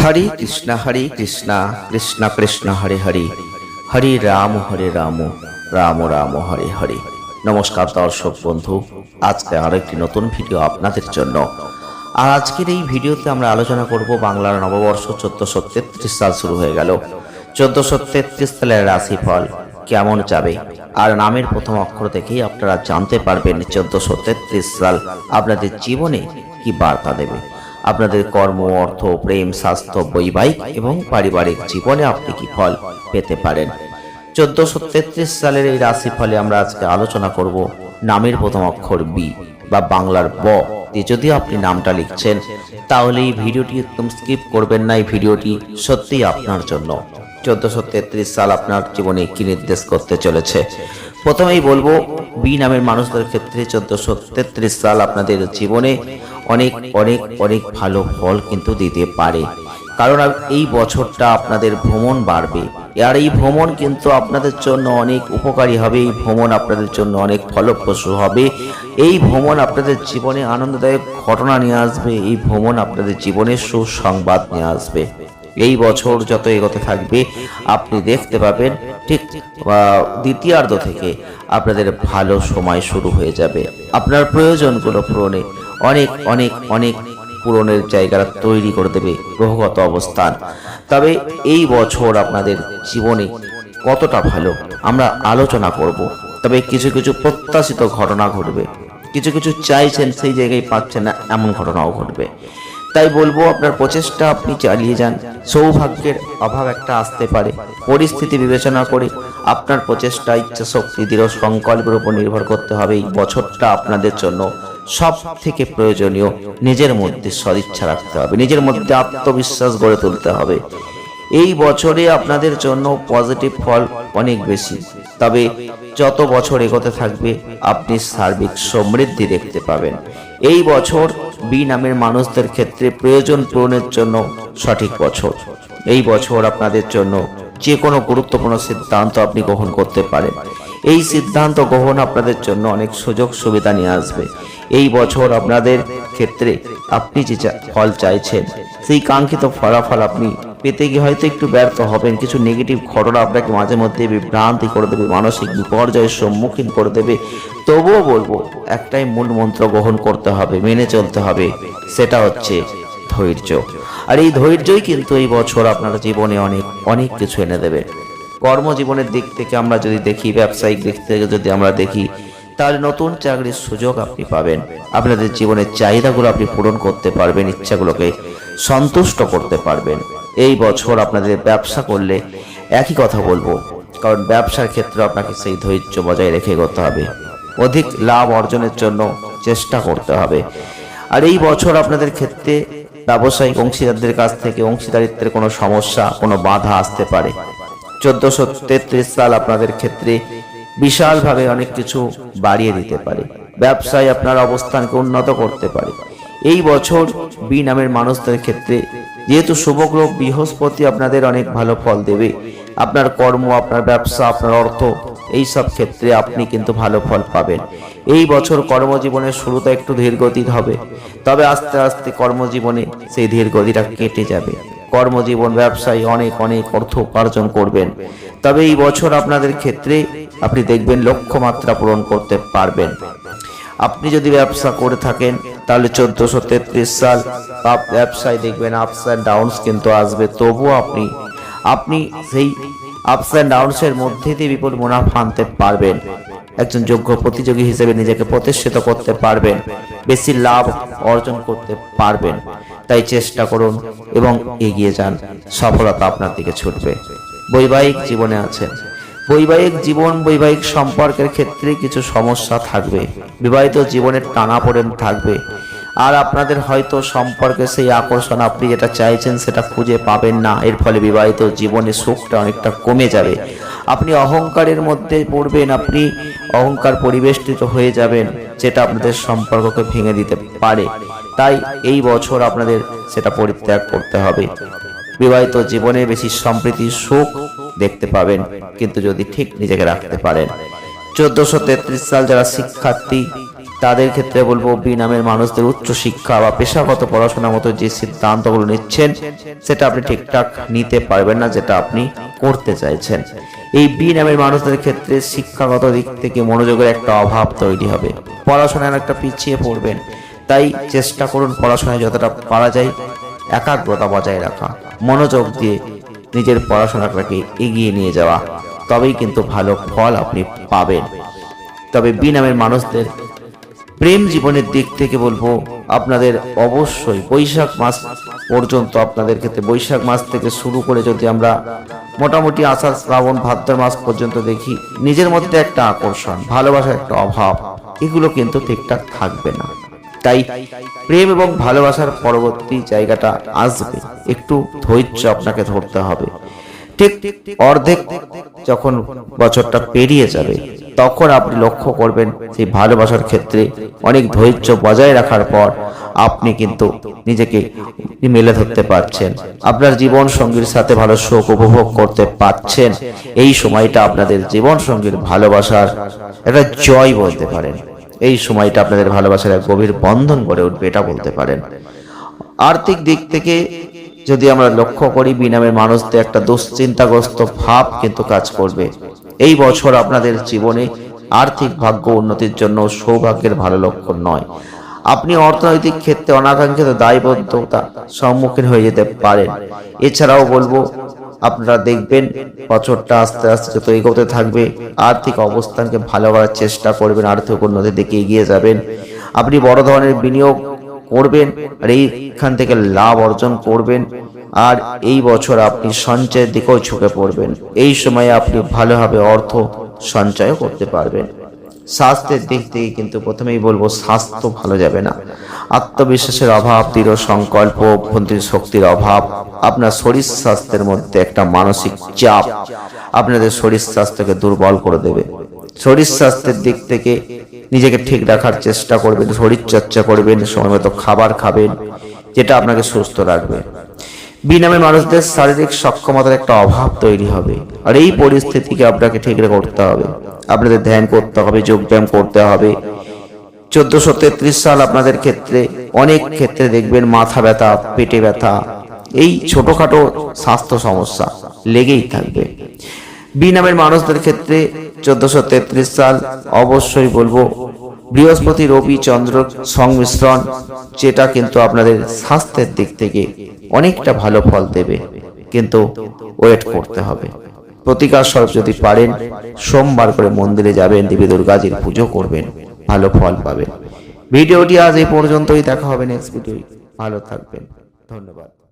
হরে কৃষ্ণ কৃষ্ণ কৃষ্ণ হরে হরে, হরে রাম রাম রাম হরে হরে। নমস্কার দর্শক বন্ধু, আজকে আরেকটি নতুন ভিডিও আপনাদের জন্য। আর আজকের এই ভিডিওতে আমরা আলোচনা করব বাংলার নববর্ষ 1433 সাল শুরু হয়ে গেল। 1433 সালের রাশিফল কেমন যাবে, আর নামের প্রথম অক্ষর থেকেই আপনারা জানতে পারবেন 1433 সাল আপনাদের জীবনে কি বার্তা দেবে। আপনাদের কর্ম, অর্থ, প্রেম, স্বাস্থ্য, বৈবাহিক এবং পারিবারিক জীবনে আপনি কি ফল পেতে পারেন। 1433 সালের এই রাশিফলে আমরা আজকে আলোচনা করব নামের প্রথম অক্ষর বি বা বাংলার ব দিয়ে যদি আপনি নামটা লিখছেন, তাহলে এই ভিডিওটি একদম স্কিপ করবেন না। এই ভিডিওটি সত্যিই আপনার জন্য। 1433 সাল আপনার জীবনে কি নির্দেশ করতে চলেছে। প্রথমেই বলবো, বি নামের মানুষদের ক্ষেত্রে 1433 সাল আপনাদের জীবনে অনেক অনেক অনেক ভালো ফল কিন্তু দিতে পারে। কারণ এই বছরটা আপনাদের ভ্রমণ বাড়বে, আর এই ভ্রমণ কিন্তু আপনাদের জন্য অনেক উপকারী হবে। এই ভ্রমণ আপনাদের জন্য অনেক ফলপ্রসূ হবে। এই ভ্রমণ আপনাদের জীবনে আনন্দদায়ক ঘটনা নিয়ে আসবে। এই ভ্রমণ আপনাদের জীবনে সুসংবাদ নিয়ে আসবে। এই বছর যত এগোতে থাকবে আপনি দেখতে পাবেন ঠিক দ্বিতীয়ার্ধ থেকে আপনাদের ভালো সময় শুরু হয়ে যাবে। আপনার প্রয়োজনগুলো পূরণে অনেক অনেক অনেক পূরণের জায়গা তৈরি করে দেবে গ্রহগত অবস্থান। তবে এই বছর আপনাদের জীবনে কতটা ভালো আমরা আলোচনা করব। তবে কিছু কিছু প্রত্যাশিত ঘটনা ঘটবে, কিছু কিছু চাইছেন সেই জায়গায় পাচ্ছেন না, এমন ঘটনাও ঘটবে। তাই বলবো, আপনার প্রচেষ্টা আপনি চালিয়ে যান। সৌভাগ্যের অভাব একটা আসতে পারে, পরিস্থিতি বিবেচনা করে আপনার প্রচেষ্টা, ইচ্ছা শক্তি, দৃঢ় সংকল্পের উপর নির্ভর করতে হবে। এই বছরটা আপনাদের জন্য সব থেকে প্রয়োজনীয় নিজের মধ্যে সদিচ্ছা রাখতে হবে, নিজের মধ্যে আত্মবিশ্বাস গড়ে তুলতে হবে। এই বছরে আপনাদের জন্য পজিটিভ ফল অনেক বেশি। তবে যত বছর এগোতে থাকবে আপনি সার্বিক সমৃদ্ধি দেখতে পাবেন। এই বছর বি নামের মানুষদের ক্ষেত্রে প্রয়োজন পূরণের জন্য সঠিক বছর। এই বছর আপনাদের জন্য যে কোনো গুরুত্বপূর্ণ সিদ্ধান্ত আপনি গ্রহণ করতে পারেন। এই সিদ্ধান্ত গ্রহণ আপনাদের জন্য অনেক সুযোগ সুবিধা নিয়ে আসবে। এই বছর আপনাদের ক্ষেত্রে আপনি যে ফল চাইছেন, সেই কাঙ্ক্ষিত ফলাফল আপনি পেতে গিয়ে হয়তো একটু ব্যর্থ হবেন। কিছু নেগেটিভ ঘটনা আপনাকে মাঝে মধ্যে বিভ্রান্তি করে দেবে, মানসিক বিপর্যয়ের সম্মুখীন করে দেবে। তবুও বলবো, একটাই মূল মন্ত্র গ্রহণ করতে হবে, মেনে চলতে হবে, সেটা হচ্ছে ধৈর্য। আর এই ধৈর্যই কিন্তু এই বছর আপনার জীবনে অনেক অনেক কিছু এনে দেবে। কর্মজীবনের দিক থেকে আমরা যদি দেখি, ব্যবসায়িক দিক থেকে যদি আমরা দেখি, তাহলে নতুন চাকরির সুযোগ আপনি পাবেন। আপনাদের জীবনের চাহিদাগুলো আপনি পূরণ করতে পারবেন, ইচ্ছাগুলোকে সন্তুষ্ট করতে পারবেন। এই বছর আপনাদের ব্যবসা করলে একই কথা বলবো, কারণ ব্যবসার ক্ষেত্রে আপনাকে সেই ধৈর্য বজায় রেখে করতে হবে। অধিক লাভ অর্জনের জন্য চেষ্টা করতে হবে। আর এই বছর আপনাদের ক্ষেত্রে ব্যবসায়িক অংশীদারদের কাছ থেকে অংশীদারিত্বের কোনো সমস্যা, কোনো বাধা আসতে পারে। 1433 সাল আপনাদের ক্ষেত্রে বিশালভাবে অনেক কিছু বাড়িয়ে দিতে পারে। ব্যবসায় আপনার অবস্থানকে উন্নত করতে পারে। এই বছর বি নামের মানুষদের ক্ষেত্রে যেহেতু শুভগ্রহ বৃহস্পতি আপনাদের অনেক ভালো ফল দেবে, আপনার কর্ম, আপনার ব্যবসা, আপনার অর্থ, এই সব ক্ষেত্রে আপনি কিন্তু ভালো ফল পাবেন। এই বছর কর্মজীবনের শুরুটা একটু ধীরগতির হবে, তবে আস্তে আস্তে কর্মজীবনে সেই ধীরগতিটা কেটে যাবে। কর্মজীবন, ব্যবসায় অনেক অনেক অর্থ উপার্জন করবেন। তবে এই বছর আপনাদের ক্ষেত্রে আপনি দেখবেন লক্ষ্যমাত্রা পূরণ করতে পারবেন। আপনি যদি ব্যবসা করে থাকেন, তাহলে 1433 সাল ব্যবসায় দেখবেন আপস অ্যান্ড ডাউনস কিন্তু আসবে। তবুও আপনি সেই আপস অ্যান্ড ডাউনসের মধ্যে দিয়ে বিপুল মুনাফা আনতে পারবেন। একজন যোগ্য প্রতিযোগী হিসেবে নিজেকে প্রতিষ্ঠিত করতে পারবেন, বেশি লাভ অর্জন করতে পারবেন। তাই চেষ্টা করুন এবং এগিয়ে যান, সফলতা আপনার দিকে ছুটবে। বৈবাহিক জীবনে আছেন, বৈবাহিক জীবন, বৈবাহিক সম্পর্কের ক্ষেত্রে কিছু সমস্যা থাকবে। বিবাহিত জীবনের টানাপোড়েন থাকবে, আর আপনাদের হয়তো সম্পর্কে সেই আকর্ষণ, আপনি যেটা চাইছেন সেটা খুঁজে পাবেন না। এর ফলে বিবাহিত জীবনে সুখটা অনেকটা কমে যাবে। আপনি অহংকারের মধ্যে পড়বেন, আপনি অহংকার পরিবেষ্টিত হয়ে যাবেন, যেটা আপনাদের সম্পর্ককে ভেঙে দিতে পারে। তাই এই বছর আপনাদের সেটা পরিত্যাগ করতে হবে। বিবাহিত জীবনে বেশি সম্প্রীতি, সুখ দেখতে পাবেন, কিন্তু যদি ঠিক নিজেকে রাখতে পারেন। 1433 সাল যারা শিক্ষার্থী, তাদের ক্ষেত্রে বলবো বি নামের মানুষদের উচ্চ শিক্ষা বা পেশাগত পড়াশোনার মতো যে সিদ্ধান্তগুলো নিচ্ছেন সেটা আপনি ঠিকঠাক নিতে পারবেন না, যেটা আপনি করতে চাইছেন। এই বি নামের মানুষদের ক্ষেত্রে শিক্ষাগত দিক থেকে মনোযোগের একটা অভাব তৈরি হবে, পড়াশোনায় একটা পিছিয়ে পড়বেন। তাই চেষ্টা করুন পড়াশোনায় যতটা পারা যায় একাগ্রতা বজায় রাখা, মনোযোগ দিয়ে নিজের পড়াশোনাটাকে এগিয়ে নিয়ে যাওয়া, তবেই কিন্তু ভালো ফল আপনি পাবেন। তবে বি নামের মানুষদের প্রেম জীবনের দিক থেকে বলবো আপনাদের অবশ্যই বৈশাখ মাস পর্যন্ত, আপনাদের ক্ষেত্রে বৈশাখ মাস থেকে শুরু করে যদি আমরা মোটামুটি আষাঢ় শ্রাবণ ভাদ্র মাস পর্যন্ত দেখি, নিজের মধ্যে একটা আকর্ষণ, ভালোবাসার একটা অভাব, এগুলো কিন্তু ঠিকঠাক থাকবে না। তাই প্রেম এবং ভালোবাসার পরবর্তী জায়গাটা আসবে, একটু ধৈর্য আপনাকে ধরতে হবে। ঠিক অর্ধেক যখন বছরটা পেরিয়ে যাবে তখন আপনি লক্ষ্য করবেন সেই ভালোবাসার ক্ষেত্রে অনেক ধৈর্য বজায় রাখার পর আপনি কিন্তু নিজেকে মেলে ধরতে পারছেন, আপনার জীবন সঙ্গীর সাথে ভালো সুখ উপভোগ করতে পারছেন। এই সময়টা আপনাদের জীবন সঙ্গীর ভালোবাসার একটা জয় বলতে পারেন, এই সময়টা আপনাদের ভালোবাসার এক গভীর বন্ধন গড়ে উঠবে, এটা বলতে পারেন। আর্থিক দিক থেকে যদি আমরা লক্ষ্য করি, বি নামের মানুষদের একটা দুশ্চিন্তাগ্রস্ত ভাব কিন্তু কাজ করবে। এই বছর আপনাদের জীবনে আর্থিক ভাগ্য উন্নতির জন্য সৌভাগ্যের ভালো লক্ষণ নয়। আপনি অর্থনৈতিক ক্ষেত্রে অনাকাঙ্ক্ষিত দায়বদ্ধতা সম্মুখীন হয়ে যেতে পারেন। এছাড়াও বলবো আপনারা দেখবেন বছরটা আস্তে আস্তে যত এগোতে থাকবে আর্থিক অবস্থানকে ভালো করার চেষ্টা করবেন, আর্থিক উন্নতির দিকে এগিয়ে যাবেন। আপনি বড় ধরনের বিনিয়োগ করবেন আর এইখান থেকে লাভ অর্জন করবেন। আর এই বছর আপনি সঞ্চয়ের দিকেও ঝুঁকে পড়বেন, এই সময়ে আপনি ভালোভাবে অর্থ সঞ্চয়ও করতে পারবেন। স্বাস্থ্যের দিক থেকে কিন্তু প্রথমেই বলবো স্বাস্থ্য ভালো যাবে না, আত্মবিশ্বাসের অভাব, দৃঢ় সংকল্প, অভ্যন্তরীণ শক্তির অভাব, আপনার শরীর স্বাস্থ্যের মধ্যে একটা মানসিক চাপ আপনাদের শরীর স্বাস্থ্যকে দুর্বল করে দেবে। শরীর স্বাস্থ্যের দিক থেকে নিজেকে ঠিক রাখার চেষ্টা করবেন, শরীর চর্চা করবেন, সময় মতো খাবার খাবেন, যেটা আপনাকে সুস্থ রাখবে। বি নামের মানুষদের শারীরিক সক্ষমতার একটা অভাব তৈরি হবে, আর এই পরিস্থিতিকে আপনাকে ঠিক করতে হবে। আপনাদের ধ্যান করতে হবে, যোগব্যায়াম করতে হবে। 1433 সাল আপনাদের ক্ষেত্রে অনেক ক্ষেত্রে দেখবেন মাথা ব্যথা, পেটে ব্যথা, এই ছোটখাটো স্বাস্থ্য সমস্যা লেগেই থাকবে। বি নামের মানুষদের ক্ষেত্রে 1433 সাল অবশ্যই বলবো বৃহস্পতি, রবি, চন্দ্র সংমিশ্রণ, যেটা কিন্তু আপনাদের স্বাস্থ্যের দিক থেকে অনেকটা ভালো ফল দেবে, কিন্তু ওয়েট করতে হবে। প্রতিকার স্বরূপ যদি পারেন সোমবার করে মন্দিরে যাবেন, দেবী দুর্গাজির পুজো করবেন, ভালো ফল পাবেন। ভিডিওটি আজ এই পর্যন্তই, দেখা হবে নেক্সট ভিডিও। ভালো থাকবেন, ধন্যবাদ।